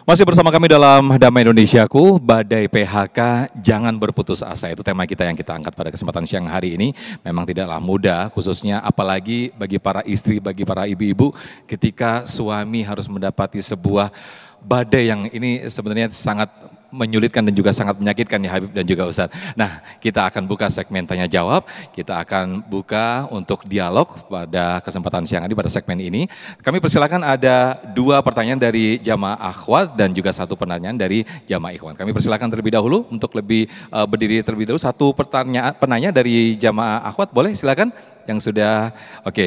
Masih bersama kami dalam Damai Indonesiaku, Badai PHK, Jangan Berputus Asa. Itu tema kita yang kita angkat pada kesempatan siang hari ini. Memang tidaklah mudah, khususnya apalagi bagi para istri, bagi para ibu-ibu, ketika suami harus mendapati sebuah badai yang ini sebenarnya sangat menyulitkan dan juga sangat menyakitkan ya Habib dan juga Ustadz. Nah, kita akan buka segmen tanya jawab, kita akan buka untuk dialog pada kesempatan siang ini pada segmen ini. Kami persilakan ada 2 pertanyaan dari jamaah akhwat dan juga 1 pertanyaan dari jamaah ikhwan. Kami persilakan terlebih dahulu untuk lebih berdiri terlebih dahulu. 1 pertanyaan penanya dari jamaah akhwat, boleh silakan yang sudah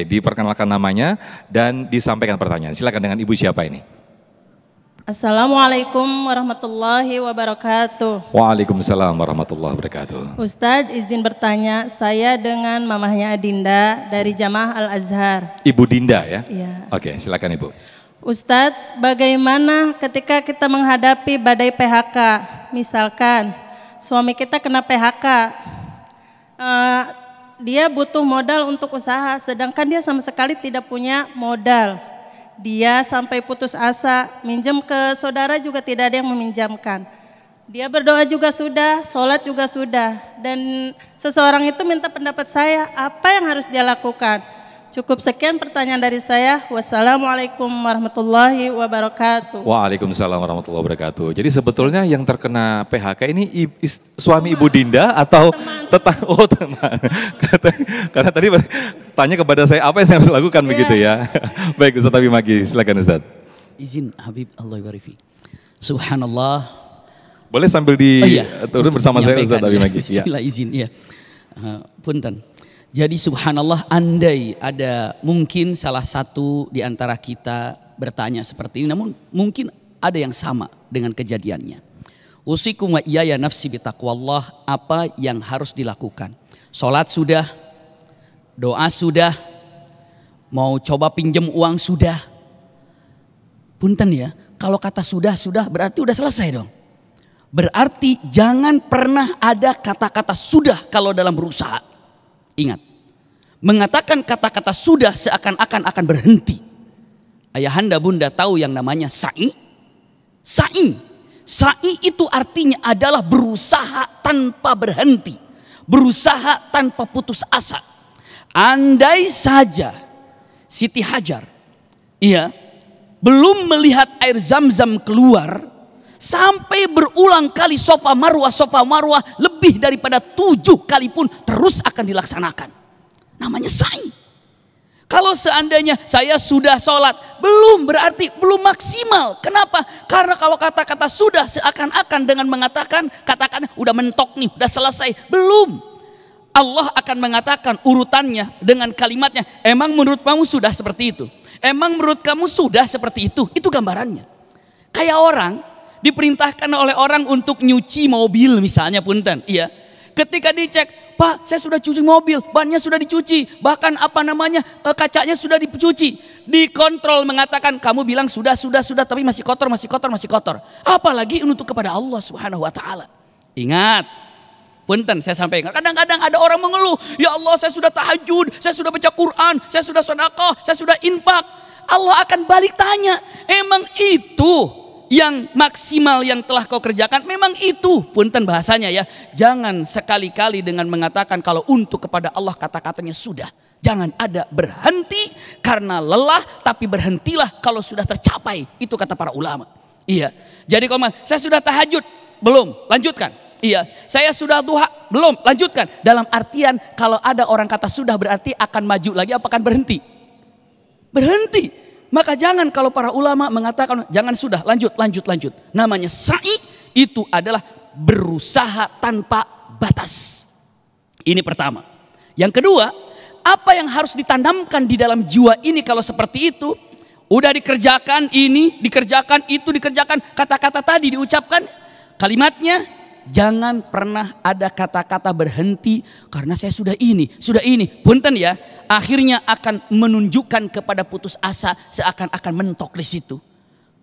diperkenalkan namanya dan disampaikan pertanyaan. Silakan dengan ibu siapa ini? Assalamualaikum warahmatullahi wabarakatuh. Waalaikumsalam warahmatullahi wabarakatuh. Ustadz izin bertanya, saya dengan mamahnya Adinda dari Jamaah Al-Azhar. Ibu Dinda ya? Iya. Oke, silakan Ibu. Ustadz, bagaimana ketika kita menghadapi badai PHK? Misalkan suami kita kena PHK, dia butuh modal untuk usaha, sedangkan dia sama sekali tidak punya modal. Dia sampai putus asa, minjem ke saudara juga tidak ada yang meminjamkan. Dia berdoa juga sudah, sholat juga sudah. Dan seseorang itu minta pendapat saya, apa yang harus dia lakukan? Cukup sekian pertanyaan dari saya. Wassalamualaikum warahmatullahi wabarakatuh. Waalaikumsalam warahmatullahi wabarakatuh. Jadi sebetulnya yang terkena PHK ini suami Ibu Dinda atau tetangga? Oh teman. Karena tadi tanya kepada saya apa yang saya harus lakukan begitu ya. Baik Ustaz Habib Maki, silakan Ustaz. Izin Habib Allah Barifi. Subhanallah. Boleh sambil turun bersama saya Ustaz Habib Maki. Bismillah izin ya. Punten. Jadi subhanallah, andai ada mungkin salah satu di antara kita bertanya seperti ini, namun mungkin ada yang sama dengan kejadiannya. Usikum wa iyaya nafsi bitaqwallah, apa yang harus dilakukan? Sholat sudah, doa sudah, mau coba pinjam uang sudah. Punten ya, kalau kata sudah berarti udah selesai dong. Berarti jangan pernah ada kata-kata sudah kalau dalam berusaha. Ingat, mengatakan kata-kata sudah seakan-akan akan berhenti. Ayahanda bunda tahu yang namanya sa'i? Sa'i itu artinya adalah berusaha tanpa berhenti. Berusaha tanpa putus asa. Andai saja Siti Hajar belum melihat air zam-zam keluar, sampai berulang kali sofa marwah lebih daripada 7 kali pun terus akan dilaksanakan. Namanya sa'i. Kalau seandainya saya sudah sholat, belum berarti belum maksimal. Kenapa? Karena kalau kata-kata sudah seakan-akan dengan mengatakan katakan udah mentok nih, udah selesai. Belum. Allah akan mengatakan urutannya dengan kalimatnya, emang menurut kamu sudah seperti itu? Emang menurut kamu sudah seperti itu? Itu gambarannya. Kayak orang diperintahkan oleh orang untuk nyuci mobil misalnya punten, ketika dicek, Pak saya sudah cuci mobil, bannya sudah dicuci, bahkan kacanya sudah dicuci, dikontrol mengatakan kamu bilang sudah tapi masih kotor, apalagi untuk kepada Allah Subhanahu Wa Taala. Ingat, punten saya sampaikan, kadang-kadang ada orang mengeluh, ya Allah saya sudah tahajud, saya sudah baca Quran, saya sudah sedekah, saya sudah infak. Allah akan balik tanya, emang itu yang maksimal yang telah kau kerjakan? Memang itu, punten bahasanya ya. Jangan sekali-kali dengan mengatakan kalau untuk kepada Allah kata-katanya sudah. Jangan ada berhenti karena lelah, tapi berhentilah kalau sudah tercapai. Itu kata para ulama. Jadi saya sudah tahajud, belum, lanjutkan. Saya sudah duha, belum, lanjutkan. Dalam artian kalau ada orang kata sudah berarti akan maju lagi, apa akan berhenti? Berhenti. Maka jangan kalau para ulama mengatakan jangan sudah, lanjut. Namanya sa'i itu adalah berusaha tanpa batas. Ini pertama. Yang kedua, apa yang harus ditanamkan di dalam jiwa ini kalau seperti itu? Udah dikerjakan ini, dikerjakan itu, dikerjakan kata-kata tadi diucapkan, kalimatnya jangan pernah ada kata-kata berhenti karena saya sudah ini. Punten ya, akhirnya akan menunjukkan kepada putus asa, seakan-akan mentok di situ.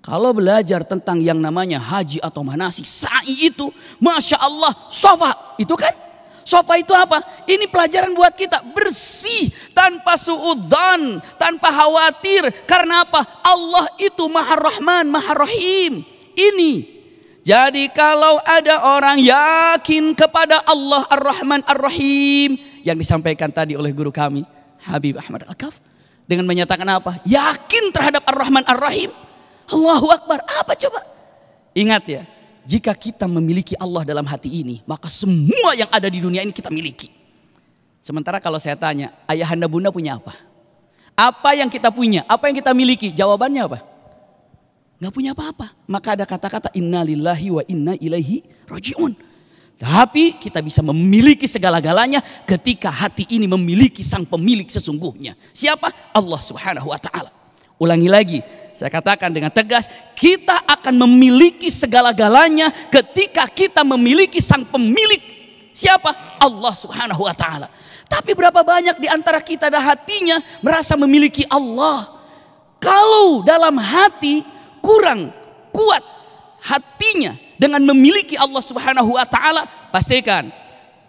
Kalau belajar tentang yang namanya haji atau manasik, sa'i itu, masya Allah, sofa itu kan? Sofa itu apa? Ini pelajaran buat kita, bersih, tanpa suudzon, tanpa khawatir. Karena apa? Allah itu Maha Rahman, Maha Rahim. ini. Jadi kalau ada orang yakin kepada Allah Ar-Rahman Ar-Rahim yang disampaikan tadi oleh guru kami Habib Ahmad Al-Kaf, dengan menyatakan apa? Yakin terhadap Ar-Rahman Ar-Rahim. Allahu Akbar. Apa coba? Ingat ya, jika kita memiliki Allah dalam hati ini, maka semua yang ada di dunia ini kita miliki. Sementara kalau saya tanya, ayahanda bunda punya apa? Apa yang kita punya? Apa yang kita miliki? Jawabannya apa? Nggak punya apa-apa. Maka ada kata-kata inna lillahi wa inna ilaihi raji'un. Tapi kita bisa memiliki segala-galanya ketika hati ini memiliki sang pemilik sesungguhnya. Siapa? Allah Subhanahu wa ta'ala. Ulangi lagi, saya katakan dengan tegas, kita akan memiliki segala-galanya ketika kita memiliki sang pemilik. Siapa? Allah Subhanahu wa ta'ala. Tapi berapa banyak di antara kita dan hatinya merasa memiliki Allah. Kalau dalam hati kurang kuat hatinya dengan memiliki Allah Subhanahu wa ta'ala, pastikan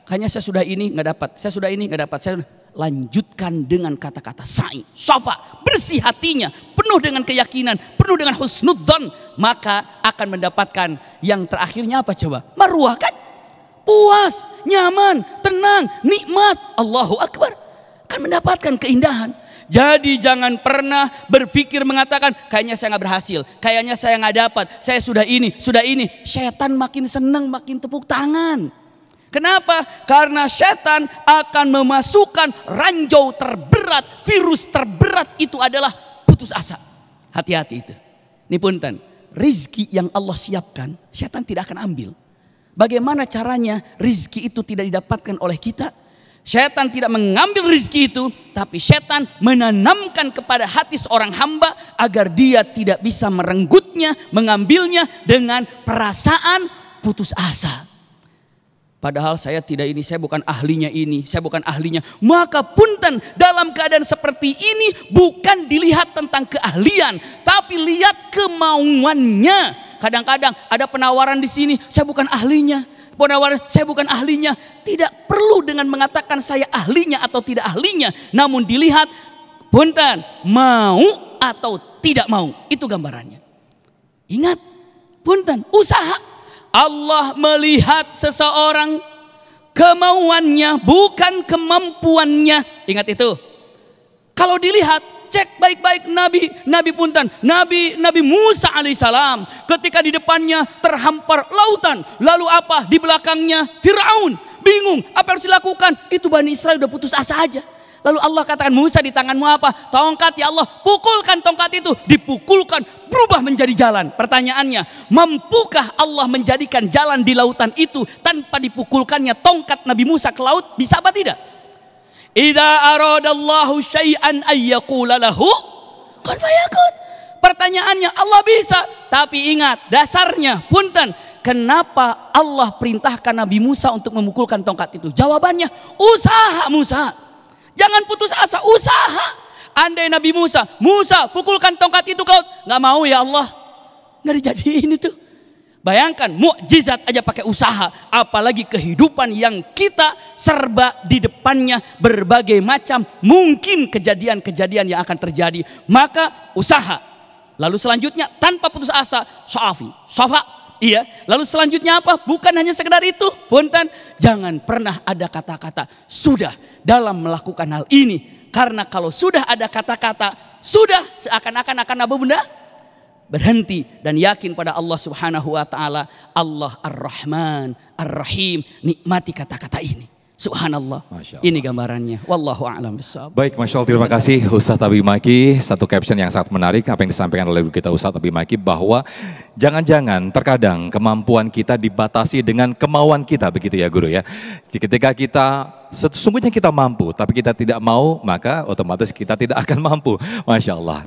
hanya saya sudah ini nggak dapat, saya sudah ini nggak dapat, saya lanjutkan dengan kata-kata sa'i, safa, bersih hatinya, penuh dengan keyakinan, penuh dengan husnudzon, maka akan mendapatkan yang terakhirnya apa coba? Marwah kan? Puas, nyaman, tenang, nikmat. Allahu Akbar. Kan mendapatkan keindahan. Jadi jangan pernah berpikir mengatakan kayaknya saya nggak berhasil, kayaknya saya nggak dapat, saya sudah ini. Setan makin senang, makin tepuk tangan. Kenapa? Karena setan akan memasukkan ranjau terberat, virus terberat itu adalah putus asa. Hati-hati itu. Ini punten, rizki yang Allah siapkan, setan tidak akan ambil. Bagaimana caranya rizki itu tidak didapatkan oleh kita? Setan tidak mengambil rizki itu, tapi setan menanamkan kepada hati seorang hamba agar dia tidak bisa merenggutnya, mengambilnya dengan perasaan putus asa. Padahal saya tidak ini, saya bukan ahlinya ini, saya bukan ahlinya. Maka punten, dalam keadaan seperti ini bukan dilihat tentang keahlian, tapi lihat kemauannya. Kadang-kadang ada penawaran di sini, saya bukan ahlinya. Penawaran, saya bukan ahlinya. Tidak perlu dengan mengatakan saya ahlinya atau tidak ahlinya. Namun dilihat, punten, mau atau tidak mau. Itu gambarannya. Ingat, punten, usaha. Allah melihat seseorang kemauannya, bukan kemampuannya. Ingat itu. Kalau dilihat, cek baik-baik Nabi punten, Nabi Musa alaihissalam ketika di depannya terhampar lautan, lalu apa? Di belakangnya Firaun, bingung apa yang harus dilakukan. Itu Bani Israel udah putus asa aja. Lalu Allah katakan, Musa di tanganmu apa? Tongkat ya Allah. Pukulkan tongkat itu. Dipukulkan, berubah menjadi jalan. Pertanyaannya, mampukah Allah menjadikan jalan di lautan itu tanpa dipukulkannya tongkat Nabi Musa ke laut? Bisa apa tidak? Idza aradallahu syai'an ayyaqula lahu kun fayakun. Pertanyaannya, Allah bisa, tapi ingat dasarnya, punten, kenapa Allah perintahkan Nabi Musa untuk memukulkan tongkat itu? Jawabannya, usaha Musa. Jangan putus asa, usaha. Andai Nabi Musa pukulkan tongkat itu ke laut, nggak mau ya Allah, nggak dijadiin itu. Bayangkan mukjizat aja pakai usaha, apalagi kehidupan yang kita serba di depannya berbagai macam mungkin kejadian-kejadian yang akan terjadi. Maka usaha. Lalu selanjutnya tanpa putus asa, safa. Iya. Lalu selanjutnya apa? Bukan hanya sekedar itu, punten, jangan pernah ada kata-kata sudah dalam melakukan hal ini. Karena kalau sudah ada kata-kata sudah, seakan-akan akan apa bunda? Berhenti dan yakin pada Allah Subhanahu wa ta'ala. Allah Ar-Rahman Ar-Rahim. Nikmati kata-kata ini. Subhanallah. Ini gambarannya. Wallahu a'lam bishawab. Baik, Masya Allah, terima kasih Ustadz Abi Maki. Satu caption yang sangat menarik apa yang disampaikan oleh kita Ustadz Abi Maki, bahwa jangan-jangan terkadang kemampuan kita dibatasi dengan kemauan kita, begitu ya Guru ya. Ketika kita sesungguhnya kita mampu tapi kita tidak mau, maka otomatis kita tidak akan mampu. Masya Allah.